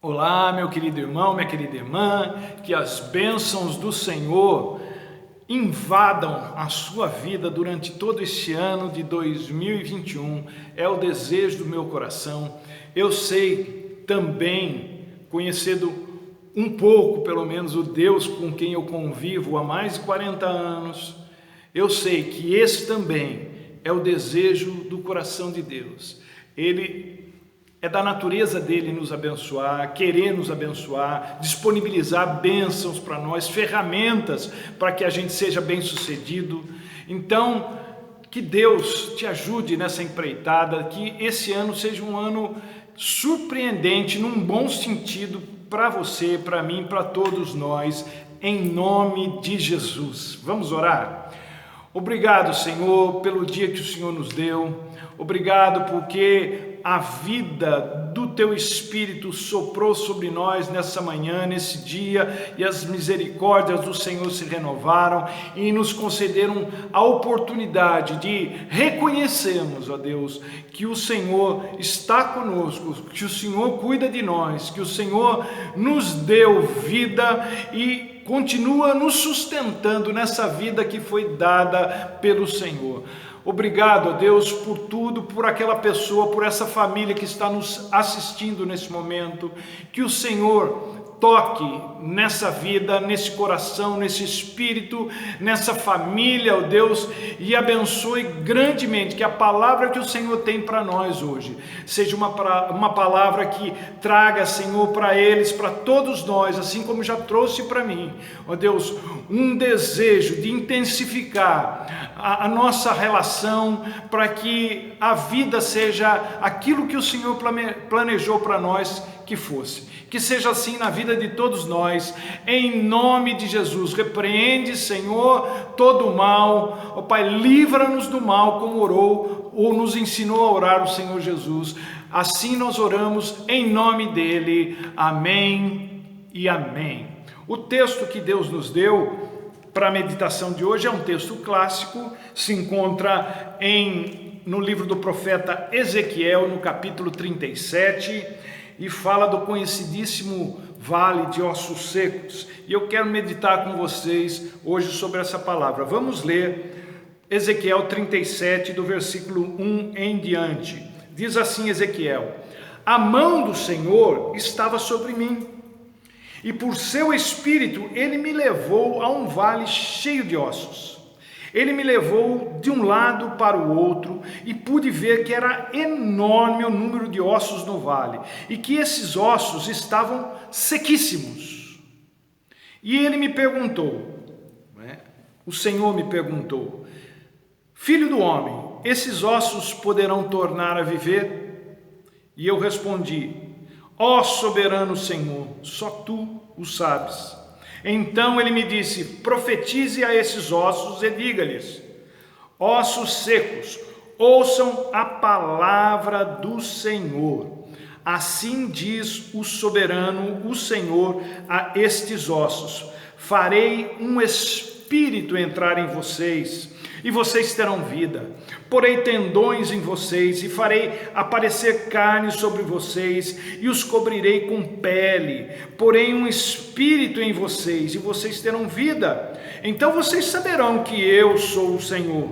Olá, meu querido irmão, minha querida irmã, que as bênçãos do Senhor invadam a sua vida durante todo este ano de 2021. É o desejo do meu coração. Eu sei também, conhecendo um pouco, pelo menos, o Deus com quem eu convivo há mais de 40 anos, eu sei que esse também é o desejo do coração de Deus. É da natureza dele nos abençoar, querer nos abençoar, disponibilizar bênçãos para nós, ferramentas para que a gente seja bem-sucedido. Então, que Deus te ajude nessa empreitada, que esse ano seja um ano surpreendente, num bom sentido, para você, para mim, para todos nós, em nome de Jesus. Vamos orar? Obrigado, Senhor, pelo dia que o Senhor nos deu. Obrigado porque a vida do Teu Espírito soprou sobre nós nessa manhã, nesse dia, e as misericórdias do Senhor se renovaram e nos concederam a oportunidade de reconhecermos, ó Deus, que o Senhor está conosco, que o Senhor cuida de nós, que o Senhor nos deu vida e continua nos sustentando nessa vida que foi dada pelo Senhor. Obrigado, ó Deus, por tudo, por aquela pessoa, por essa família que está nos assistindo nesse momento. Que o Senhor toque nessa vida, nesse coração, nesse espírito, nessa família, ó Deus, e abençoe grandemente, que a palavra que o Senhor tem para nós hoje seja uma palavra que traga, Senhor, para eles, para todos nós, assim como já trouxe para mim, ó Deus, um desejo de intensificar a nossa relação para que a vida seja aquilo que o Senhor planejou para nós que fosse. Que seja assim na vida de todos nós, em nome de Jesus. Repreende, Senhor, todo o mal. Ó Pai, livra-nos do mal, como orou ou nos ensinou a orar o Senhor Jesus. Assim nós oramos em nome dele. Amém e amém. O texto que Deus nos deu para a meditação de hoje é um texto clássico, se encontra no livro do profeta Ezequiel, no capítulo 37, e fala do conhecidíssimo vale de ossos secos. E eu quero meditar com vocês hoje sobre essa palavra. Vamos ler Ezequiel 37, do versículo 1 em diante. Diz assim Ezequiel: a mão do Senhor estava sobre mim, e por seu espírito ele me levou a um vale cheio de ossos. Ele me levou de um lado para o outro e pude ver que era enorme o número de ossos no vale e que esses ossos estavam sequíssimos. E ele me perguntou, o Senhor me perguntou: filho do homem, esses ossos poderão tornar a viver? E eu respondi: ó soberano Senhor, só tu o sabes. Então ele me disse: profetize a esses ossos e diga-lhes: ossos secos, ouçam a palavra do Senhor. Assim diz o soberano, o Senhor, a estes ossos: farei um espírito entrar em vocês, e vocês terão vida. Porei tendões em vocês e farei aparecer carne sobre vocês e os cobrirei com pele. Porei um espírito em vocês e vocês terão vida. Então vocês saberão que eu sou o Senhor.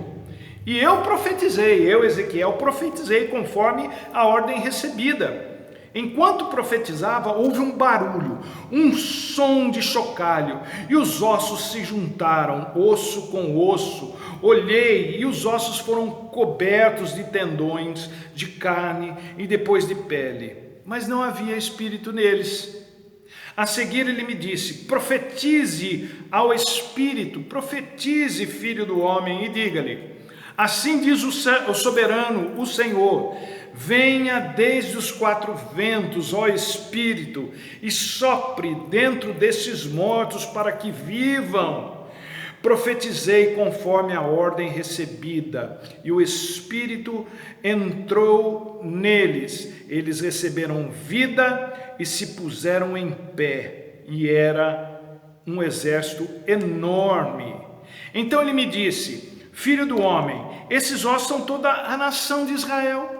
E eu profetizei, eu, Ezequiel, profetizei conforme a ordem recebida. Enquanto profetizava, houve um barulho, um som de chocalho, e os ossos se juntaram, osso com osso. Olhei, e os ossos foram cobertos de tendões, de carne e depois de pele, mas não havia espírito neles. A seguir ele me disse: profetize ao espírito, profetize, filho do homem, e diga-lhe: assim diz o soberano, o Senhor: venha desde os quatro ventos, ó Espírito, e sopre dentro desses mortos para que vivam. Profetizei conforme a ordem recebida, e o Espírito entrou neles. Eles receberam vida e se puseram em pé, e era um exército enorme. Então ele me disse: filho do homem, esses ossos são toda a nação de Israel.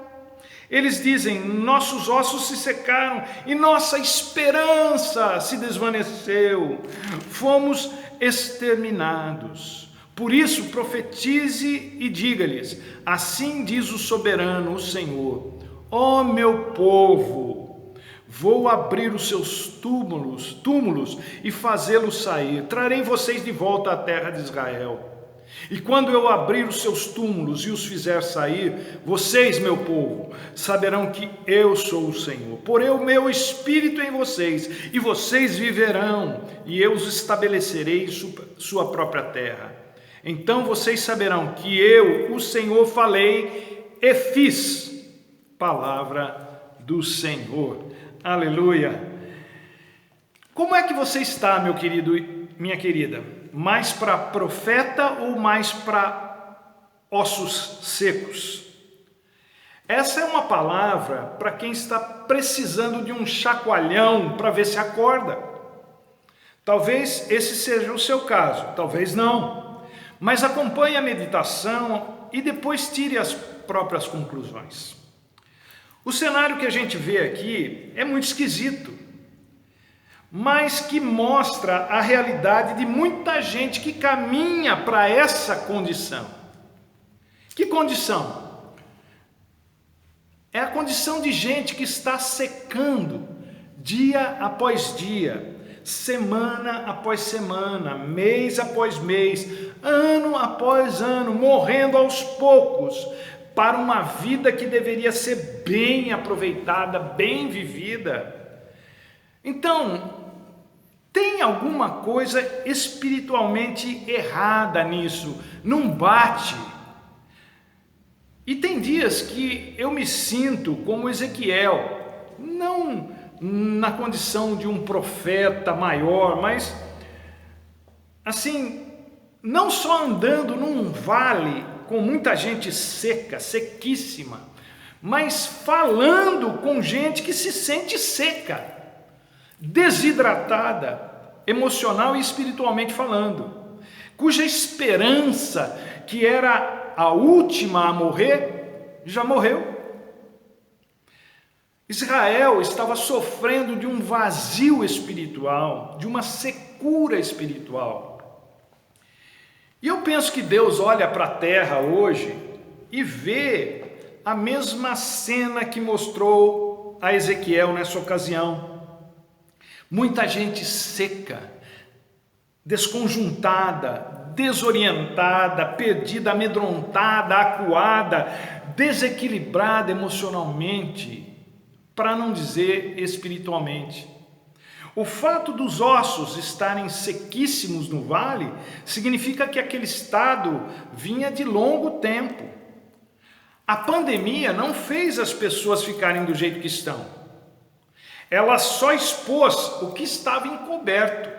Eles dizem: nossos ossos se secaram e nossa esperança se desvaneceu, fomos exterminados. Por isso profetize e diga-lhes: assim diz o soberano, o Senhor: ó meu povo, vou abrir os seus túmulos e fazê-los sair. Trarei vocês de volta à terra de Israel. E quando eu abrir os seus túmulos e os fizer sair, vocês, meu povo, saberão que eu sou o Senhor. Porei o meu espírito em vocês, e vocês viverão, e eu os estabelecerei em sua própria terra. Então vocês saberão que eu, o Senhor, falei e fiz. Palavra do Senhor. Aleluia. Como é que você está, meu querido e minha querida? Mais para profeta ou mais para ossos secos? Essa é uma palavra para quem está precisando de um chacoalhão para ver se acorda. Talvez esse seja o seu caso, talvez não. Mas acompanhe a meditação e depois tire as próprias conclusões. O cenário que a gente vê aqui é muito esquisito, mas que mostra a realidade de muita gente que caminha para essa condição. Que condição? É a condição de gente que está secando dia após dia, semana após semana, mês após mês, ano após ano, morrendo aos poucos para uma vida que deveria ser bem aproveitada, bem vivida. Então, tem alguma coisa espiritualmente errada nisso, não bate. E tem dias que eu me sinto como Ezequiel, não na condição de um profeta maior, mas assim, não só andando num vale com muita gente seca, sequíssima, mas falando com gente que se sente seca, desidratada, emocional e espiritualmente falando, cuja esperança, que era a última a morrer, já morreu. Israel estava sofrendo de um vazio espiritual, de uma secura espiritual. E eu penso que Deus olha para a terra hoje e vê a mesma cena que mostrou a Ezequiel nessa ocasião. Muita gente seca, desconjuntada, desorientada, perdida, amedrontada, acuada, desequilibrada emocionalmente, para não dizer espiritualmente. O fato dos ossos estarem sequíssimos no vale significa que aquele estado vinha de longo tempo. A pandemia não fez as pessoas ficarem do jeito que estão. Ela só expôs o que estava encoberto.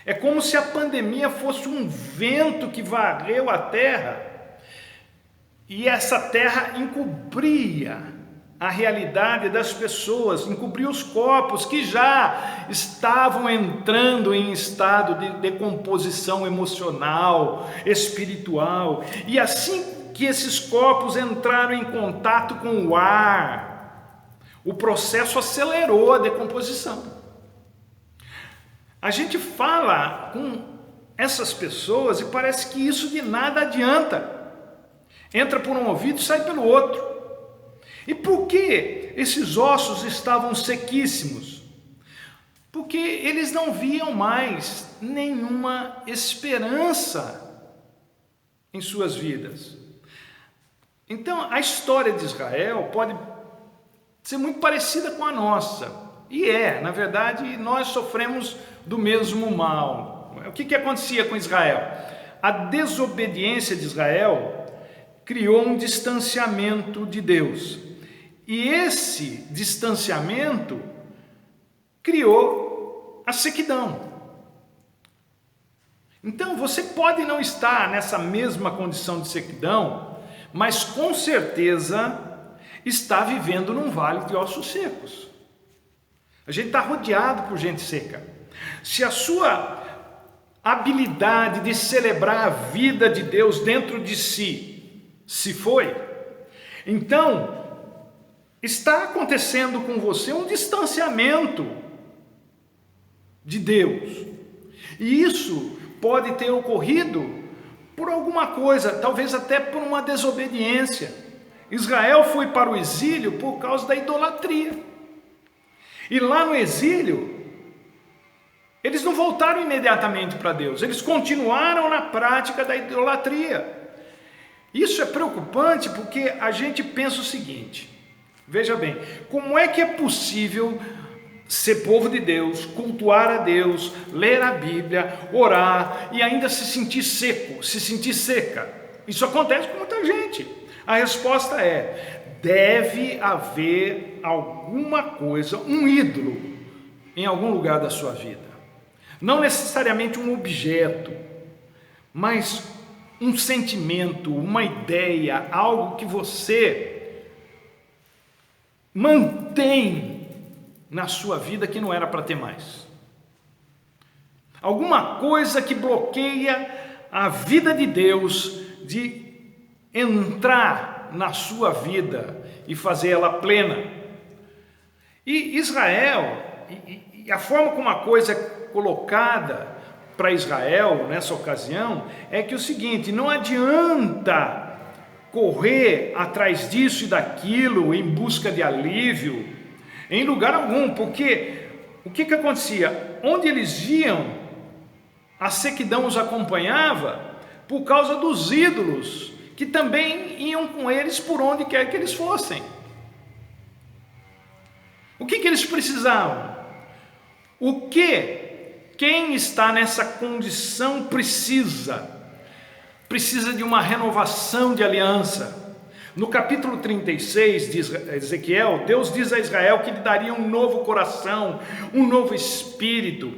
É como se a pandemia fosse um vento que varreu a terra e essa terra encobria a realidade das pessoas, encobria os corpos que já estavam entrando em estado de decomposição emocional, espiritual. E assim que esses corpos entraram em contato com o ar, o processo acelerou a decomposição. A gente fala com essas pessoas e parece que isso de nada adianta. Entra por um ouvido e sai pelo outro. E por que esses ossos estavam sequíssimos? Porque eles não viam mais nenhuma esperança em suas vidas. Então, a história de Israel pode ser muito parecida com a nossa. E na verdade, nós sofremos do mesmo mal. O que acontecia com Israel? A desobediência de Israel criou um distanciamento de Deus. E esse distanciamento criou a sequidão. Então, você pode não estar nessa mesma condição de sequidão, mas com certeza está vivendo num vale de ossos secos. A gente está rodeado por gente seca. Se a sua habilidade de celebrar a vida de Deus dentro de si se foi, então está acontecendo com você um distanciamento de Deus. E isso pode ter ocorrido por alguma coisa, talvez até por uma desobediência. Israel foi para o exílio por causa da idolatria. E lá no exílio, eles não voltaram imediatamente para Deus, eles continuaram na prática da idolatria. Isso é preocupante porque a gente pensa o seguinte, veja bem, como é que é possível ser povo de Deus, cultuar a Deus, ler a Bíblia, orar e ainda se sentir seco, se sentir seca? Isso acontece com muita gente. A resposta é: deve haver alguma coisa, um ídolo em algum lugar da sua vida. Não necessariamente um objeto, mas um sentimento, uma ideia, algo que você mantém na sua vida que não era para ter mais. Alguma coisa que bloqueia a vida de Deus de entrar na sua vida e fazer ela plena. E Israel, e a forma como a coisa é colocada para Israel nessa ocasião é que o seguinte: não adianta correr atrás disso e daquilo em busca de alívio em lugar algum, porque o que acontecia? Onde eles iam, a sequidão os acompanhava por causa dos ídolos que também iam com eles por onde quer que eles fossem. O que eles precisavam? Quem está nessa condição precisa de uma renovação de aliança. No capítulo 36 de Ezequiel, Deus diz a Israel que lhe daria um novo coração, um novo espírito,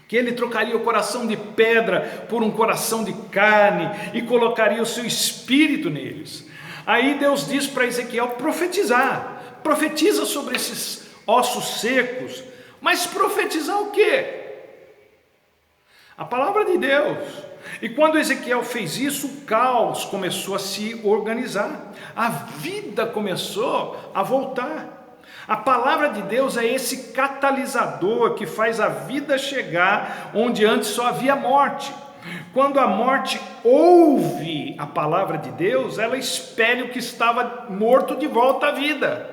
que ele trocaria o coração de pedra por um coração de carne e colocaria o seu espírito neles. Aí Deus diz para Ezequiel profetiza sobre esses ossos secos. Mas profetizar o quê? A palavra de Deus. E quando Ezequiel fez isso, o caos começou a se organizar, a vida começou a voltar. A palavra de Deus é esse catalisador que faz a vida chegar onde antes só havia morte. Quando a morte ouve a palavra de Deus, ela expele o que estava morto de volta à vida.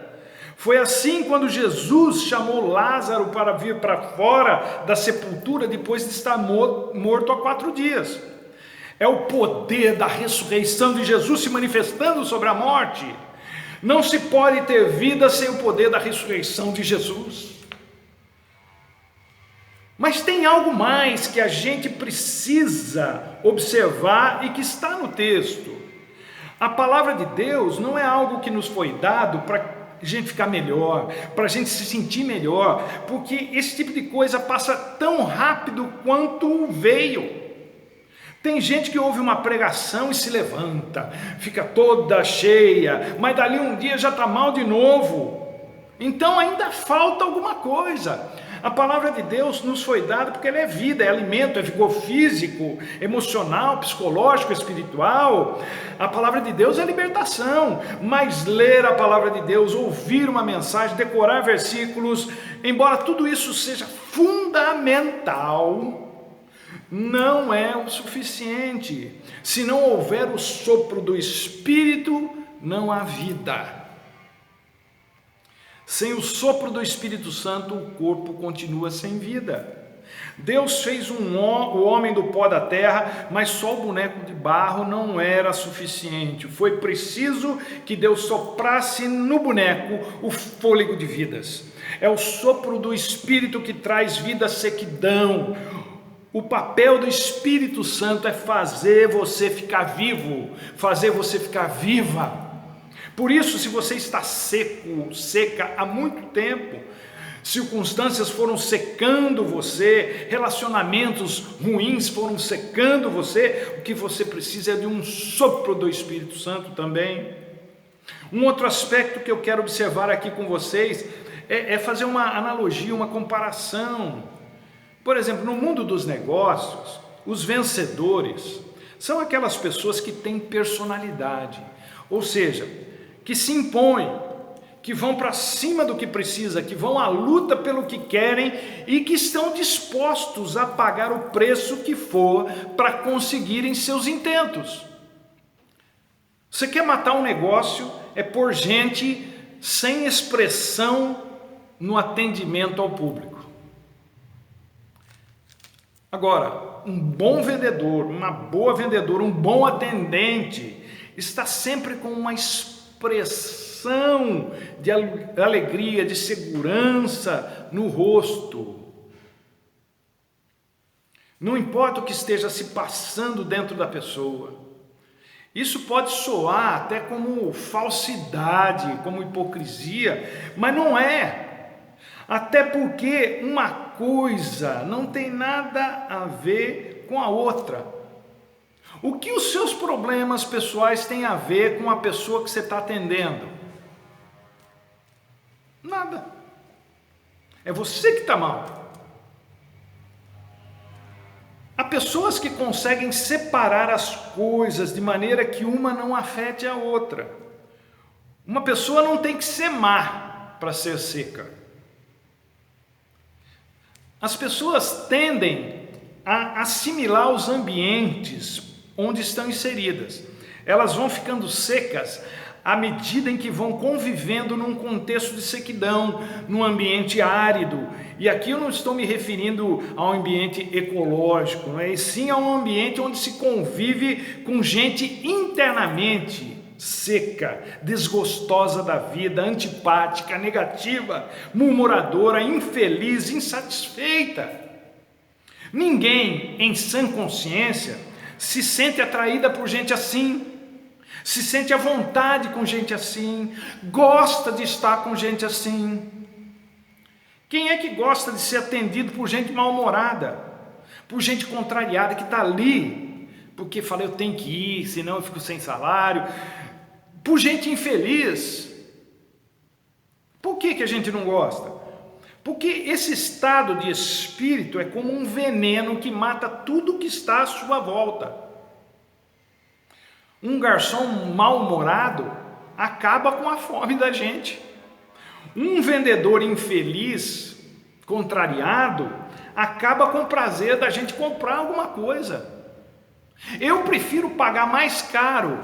Foi assim quando Jesus chamou Lázaro para vir para fora da sepultura depois de estar morto há 4 dias. É o poder da ressurreição de Jesus se manifestando sobre a morte. Não se pode ter vida sem o poder da ressurreição de Jesus. Mas tem algo mais que a gente precisa observar e que está no texto. A palavra de Deus não é algo que nos foi dado para a gente ficar melhor, para a gente se sentir melhor, porque esse tipo de coisa passa tão rápido quanto veio. Tem gente que ouve uma pregação e se levanta, fica toda cheia, mas dali um dia já está mal de novo. Então ainda falta alguma coisa. A palavra de Deus nos foi dada porque ela é vida, é alimento, é vigor físico, emocional, psicológico, espiritual. A palavra de Deus é libertação, mas ler a palavra de Deus, ouvir uma mensagem, decorar versículos, embora tudo isso seja fundamental, não é o suficiente. Se não houver o sopro do Espírito, não há vida. Sem o sopro do Espírito Santo, o corpo continua sem vida. Deus fez o homem do pó da terra, mas só o boneco de barro não era suficiente. Foi preciso que Deus soprasse no boneco o fôlego de vidas. É o sopro do Espírito que traz vida à sequidão. O papel do Espírito Santo é fazer você ficar vivo, fazer você ficar viva. Por isso, se você está seco, seca há muito tempo, circunstâncias foram secando você, relacionamentos ruins foram secando você, o que você precisa é de um sopro do Espírito Santo também. Um outro aspecto que eu quero observar aqui com vocês é fazer uma analogia, uma comparação. Por exemplo, no mundo dos negócios, os vencedores são aquelas pessoas que têm personalidade, ou seja, que se impõem, que vão para cima do que precisa, que vão à luta pelo que querem e que estão dispostos a pagar o preço que for para conseguirem seus intentos. Você quer matar um negócio, é por gente sem expressão no atendimento ao público. Agora, um bom vendedor, uma boa vendedora, um bom atendente está sempre com uma expressão de alegria, de segurança no rosto. Não importa o que esteja se passando dentro da pessoa. Isso pode soar até como falsidade, como hipocrisia, mas não é. Até porque uma coisa não tem nada a ver com a outra. O que os seus problemas pessoais têm a ver com a pessoa que você está atendendo? Nada. É você que está mal. Há pessoas que conseguem separar as coisas de maneira que uma não afete a outra. Uma pessoa não tem que ser má para ser seca. As pessoas tendem a assimilar os ambientes onde estão inseridas. Elas vão ficando secas à medida em que vão convivendo num contexto de sequidão, num ambiente árido. E aqui eu não estou me referindo ao ambiente ecológico, né? E sim a um ambiente onde se convive com gente internamente seca, desgostosa da vida, antipática, negativa, murmuradora, infeliz, insatisfeita. Ninguém em sã consciência se sente atraída por gente assim, se sente à vontade com gente assim, gosta de estar com gente assim. Quem é que gosta de ser atendido por gente mal-humorada, por gente contrariada que está ali, porque fala eu tenho que ir, senão eu fico sem salário, por gente infeliz? Por que a gente não gosta? Porque esse estado de espírito é como um veneno que mata tudo que está à sua volta. Um garçom mal-humorado acaba com a fome da gente. Um vendedor infeliz, contrariado, acaba com o prazer da gente comprar alguma coisa. Eu prefiro pagar mais caro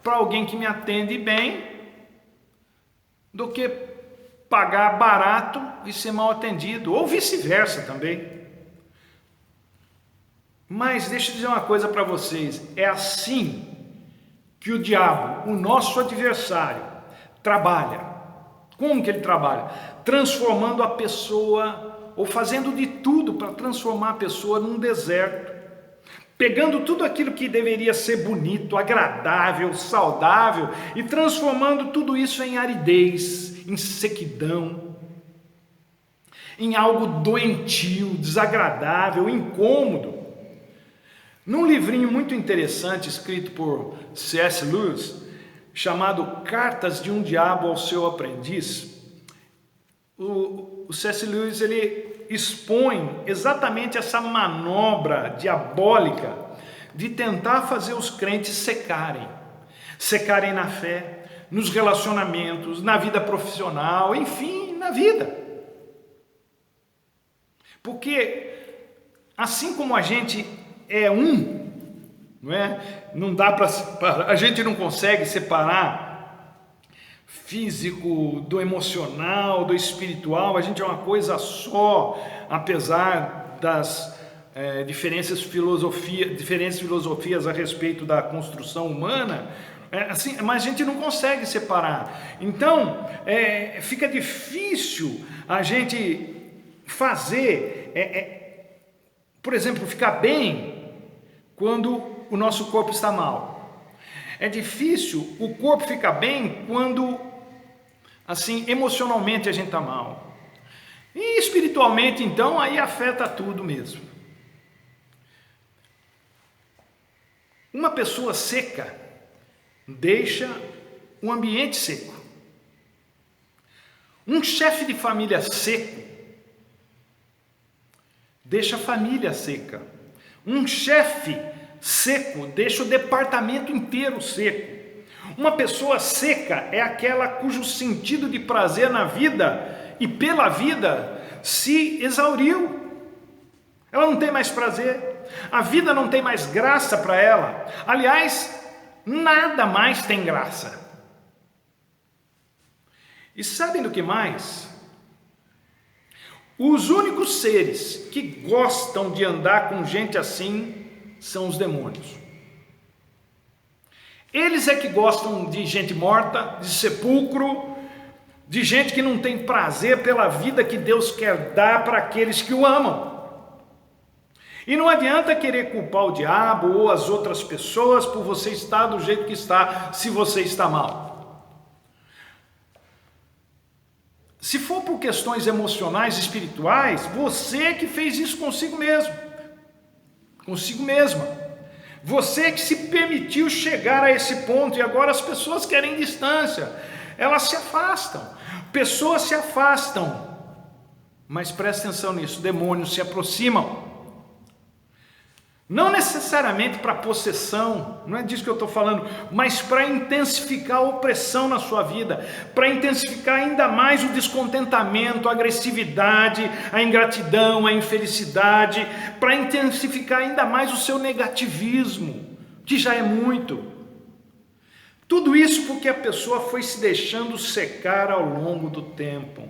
para alguém que me atende bem do que pagar barato e ser mal atendido, ou vice-versa também. Mas deixa eu dizer uma coisa para vocês, é assim que o diabo, o nosso adversário, trabalha. Como que ele trabalha? Transformando a pessoa, ou fazendo de tudo para transformar a pessoa num deserto, pegando tudo aquilo que deveria ser bonito, agradável, saudável, e transformando tudo isso em aridez, em sequidão, em algo doentio, desagradável, incômodo. Num livrinho muito interessante escrito por C.S. Lewis, chamado Cartas de um Diabo ao Seu Aprendiz, o C.S. Lewis ele expõe exatamente essa manobra diabólica de tentar fazer os crentes secarem na fé, nos relacionamentos, na vida profissional, enfim, na vida. Porque assim como a gente é um, não é? Não dá para separar, a gente não consegue separar físico do emocional, do espiritual, a gente é uma coisa só, apesar das diferentes filosofias a respeito da construção humana, assim, mas a gente não consegue separar. Então, fica difícil a gente fazer, por exemplo, ficar bem quando o nosso corpo está mal. É difícil o corpo ficar bem quando, assim, emocionalmente a gente está mal. E espiritualmente, então, aí afeta tudo mesmo. Uma pessoa seca deixa um ambiente seco. Um chefe de família seco deixa a família seca. Um chefe seco deixa o departamento inteiro seco. Uma pessoa seca é aquela cujo sentido de prazer na vida e pela vida se exauriu. Ela não tem mais prazer, a vida não tem mais graça para ela. Aliás, nada mais tem graça. E sabem do que mais? Os únicos seres que gostam de andar com gente assim são os demônios. Eles é que gostam de gente morta, de sepulcro, de gente que não tem prazer pela vida que Deus quer dar para aqueles que o amam. E não adianta querer culpar o diabo ou as outras pessoas por você estar do jeito que está, se você está mal. Se for por questões emocionais, espirituais, você que fez isso consigo mesmo, consigo mesma. Você que se permitiu chegar a esse ponto e agora as pessoas querem distância, elas se afastam, pessoas se afastam, mas presta atenção nisso, demônios se aproximam. Não necessariamente para possessão, não é disso que eu estou falando, mas para intensificar a opressão na sua vida, para intensificar ainda mais o descontentamento, a agressividade, a ingratidão, a infelicidade, para intensificar ainda mais o seu negativismo, que já é muito. Tudo isso porque a pessoa foi se deixando secar ao longo do tempo.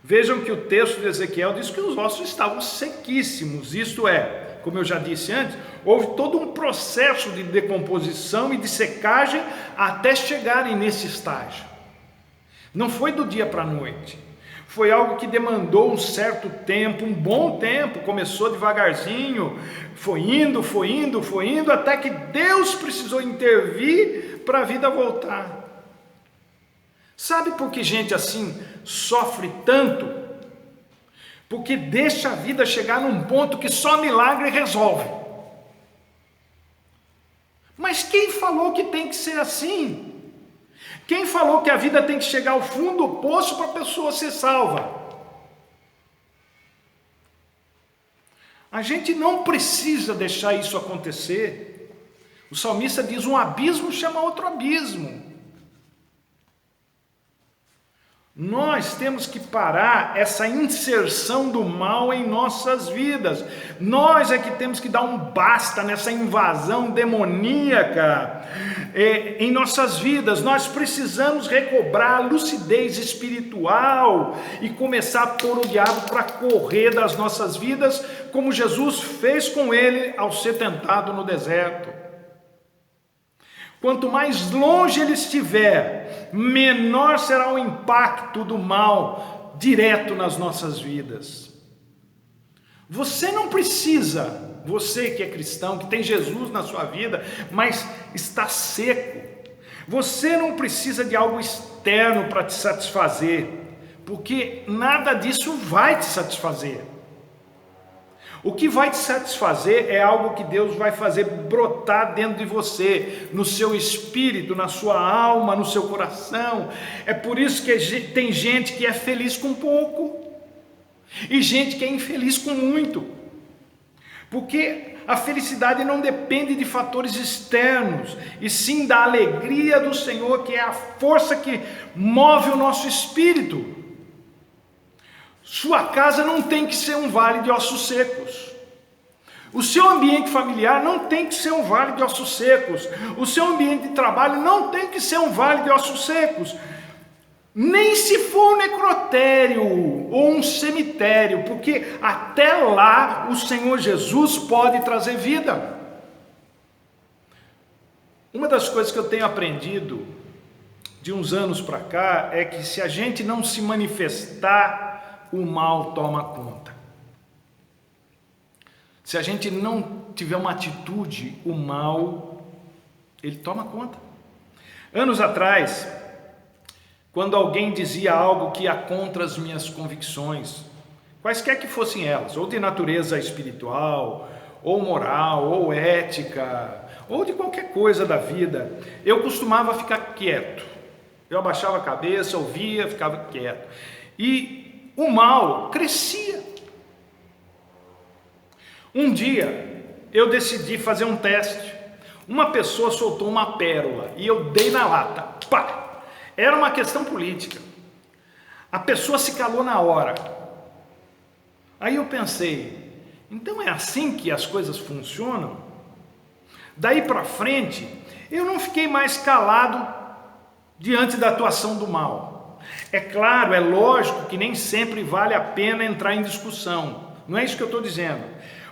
Vejam que o texto de Ezequiel diz que os ossos estavam sequíssimos, isto é, como eu já disse antes, houve todo um processo de decomposição e de secagem até chegarem nesse estágio. Não foi do dia para a noite, foi algo que demandou um certo tempo, um bom tempo, começou devagarzinho, foi indo, até que Deus precisou intervir para a vida voltar. Sabe por que gente assim sofre tanto? Porque deixa a vida chegar num ponto que só milagre resolve. Mas quem falou que tem que ser assim? Quem falou que a vida tem que chegar ao fundo do poço para a pessoa ser salva? A gente não precisa deixar isso acontecer. O salmista diz: um abismo chama outro abismo. Nós temos que parar essa inserção do mal em nossas vidas. Nós é que temos que dar um basta nessa invasão demoníaca em nossas vidas. Nós precisamos recobrar a lucidez espiritual e começar a pôr o diabo para correr das nossas vidas, como Jesus fez com ele ao ser tentado no deserto. Quanto mais longe ele estiver, menor será o impacto do mal direto nas nossas vidas. Você não precisa, você que é cristão, que tem Jesus na sua vida, mas está seco, você não precisa de algo externo para te satisfazer, porque nada disso vai te satisfazer. O que vai te satisfazer é algo que Deus vai fazer brotar dentro de você, no seu espírito, na sua alma, no seu coração. É por isso que tem gente que é feliz com pouco e gente que é infeliz com muito. Porque a felicidade não depende de fatores externos, e sim da alegria do Senhor, que é a força que move o nosso espírito. Sua casa não tem que ser um vale de ossos secos. O seu ambiente familiar não tem que ser um vale de ossos secos. O seu ambiente de trabalho não tem que ser um vale de ossos secos. Nem se for um necrotério ou um cemitério, porque até lá o Senhor Jesus pode trazer vida. Uma das coisas que eu tenho aprendido de uns anos para cá é que se a gente não se manifestar, o mal toma conta. Se a gente não tiver uma atitude, o mal, ele toma conta. Anos atrás, quando alguém dizia algo que ia contra as minhas convicções, quaisquer que fossem elas, ou de natureza espiritual, ou moral, ou ética, ou de qualquer coisa da vida, eu costumava ficar quieto. Eu abaixava a cabeça, ouvia, ficava quieto. E o mal crescia. Um dia eu decidi fazer um teste. Uma pessoa soltou uma pérola e eu dei na lata. Pá! Era uma questão política. A pessoa se calou na hora. Aí eu pensei, então é assim que as coisas funcionam? Daí para frente, eu não fiquei mais calado diante da atuação do mal. É claro, é lógico que nem sempre vale a pena entrar em discussão. Não é isso que eu estou dizendo.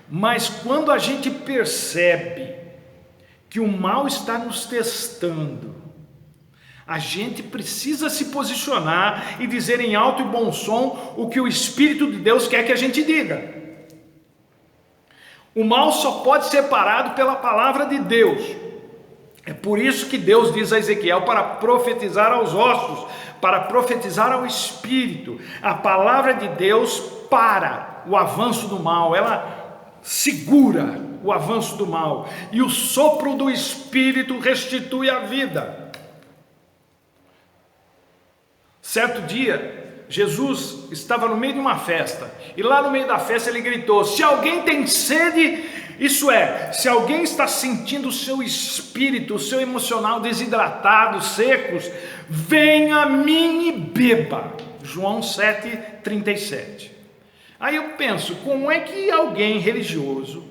Mas quando a gente percebe que o mal está nos testando, a gente precisa se posicionar e dizer em alto e bom som o que o Espírito de Deus quer que a gente diga. O mal só pode ser parado pela palavra de Deus. É por isso que Deus diz a Ezequiel para profetizar aos ossos, para profetizar ao Espírito. A palavra de Deus para o avanço do mal, ela segura o avanço do mal, e o sopro do Espírito restitui a vida. Certo dia, Jesus estava no meio de uma festa, e lá no meio da festa ele gritou: se alguém tem sede, isso é, se alguém está sentindo o seu espírito, o seu emocional desidratado, secos, venha a mim e beba. João 7,37. Aí eu penso, como é que alguém religioso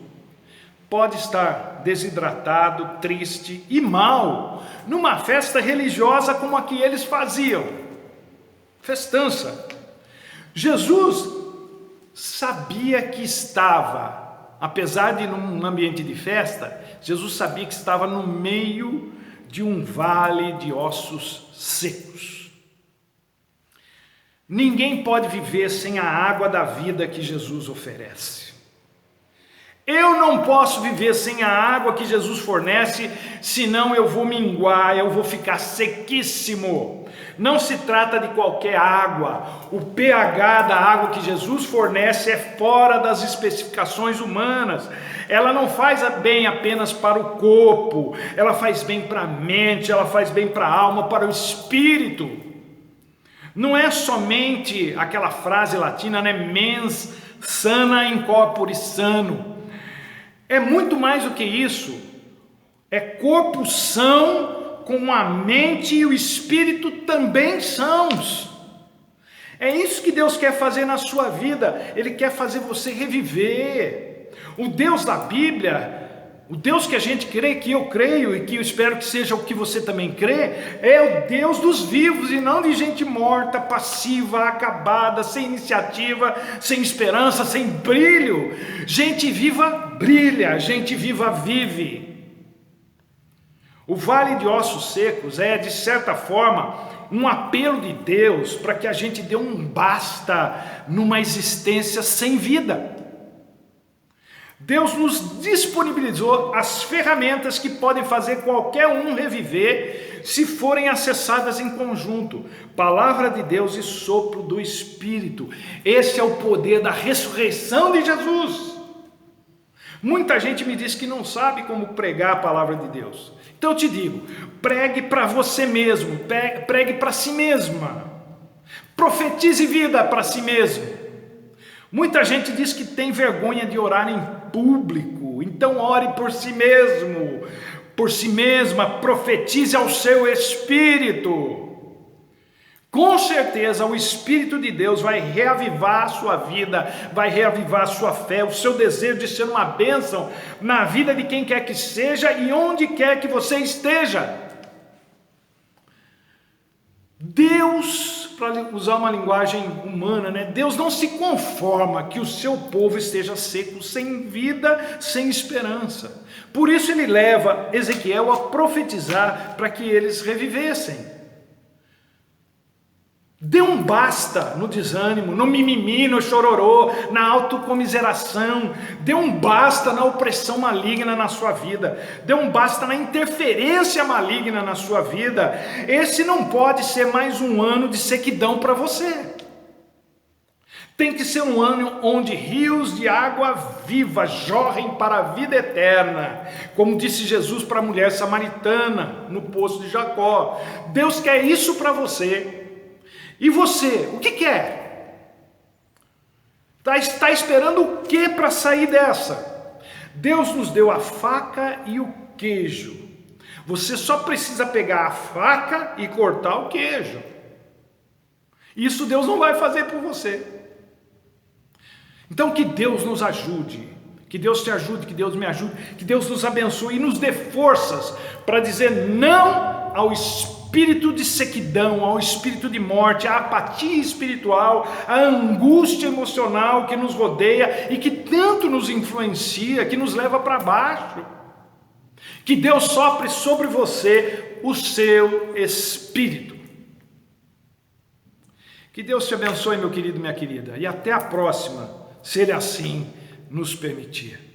pode estar desidratado, triste e mal numa festa religiosa como a que eles faziam? Festança. Jesus sabia que estava, apesar de num ambiente de festa, Jesus sabia que estava no meio de um vale de ossos secos. Ninguém pode viver sem a água da vida que Jesus oferece. Eu não posso viver sem a água que Jesus fornece, senão eu vou minguar, eu vou ficar sequíssimo. Não se trata de qualquer água. O pH da água que Jesus fornece é fora das especificações humanas. Ela não faz bem apenas para o corpo, ela faz bem para a mente, ela faz bem para a alma, para o espírito. Não é somente aquela frase latina, né? Mens sana in corpore sano. É muito mais do que isso. É corpo são com a mente e o espírito também sãos. É isso que Deus quer fazer na sua vida. Ele quer fazer você reviver. O Deus da Bíblia, o Deus que a gente crê, que eu creio e que eu espero que seja o que você também crê, é o Deus dos vivos e não de gente morta, passiva, acabada, sem iniciativa, sem esperança, sem brilho. Gente viva brilha, gente viva vive. O vale de ossos secos é, de certa forma, um apelo de Deus para que a gente dê um basta numa existência sem vida. Deus nos disponibilizou as ferramentas que podem fazer qualquer um reviver se forem acessadas em conjunto. Palavra de Deus e sopro do Espírito. Esse é o poder da ressurreição de Jesus. Muita gente me diz que não sabe como pregar a palavra de Deus. Então eu te digo, pregue para você mesmo, pregue para si mesma. Profetize vida para si mesmo. Muita gente diz que tem vergonha de orar em público, então ore por si mesmo, por si mesma, profetize ao seu espírito. Com certeza o Espírito de Deus vai reavivar a sua vida, vai reavivar a sua fé, o seu desejo de ser uma bênção na vida de quem quer que seja e onde quer que você esteja. Deus, para usar uma linguagem humana, né? Deus não se conforma que o seu povo esteja seco, sem vida, sem esperança. Por isso ele leva Ezequiel a profetizar para que eles revivessem. Dê um basta no desânimo, no mimimi, no chororô, na autocomiseração. Dê um basta na opressão maligna na sua vida. Dê um basta na interferência maligna na sua vida. Esse não pode ser mais um ano de sequidão para você. Tem que ser um ano onde rios de água viva jorrem para a vida eterna. Como disse Jesus para a mulher samaritana no poço de Jacó. Deus quer isso para você. E você, o que quer? Está esperando o que para sair dessa? Deus nos deu a faca e o queijo. Você só precisa pegar a faca e cortar o queijo. Isso Deus não vai fazer por você. Então que Deus nos ajude, que Deus te ajude, que Deus me ajude, que Deus nos abençoe e nos dê forças para dizer não ao espírito de sequidão, ao espírito de morte, à apatia espiritual, à angústia emocional que nos rodeia e que tanto nos influencia, que nos leva para baixo. Que Deus sopre sobre você o seu espírito. Que Deus te abençoe, meu querido e minha querida, e até a próxima, se Ele assim nos permitir.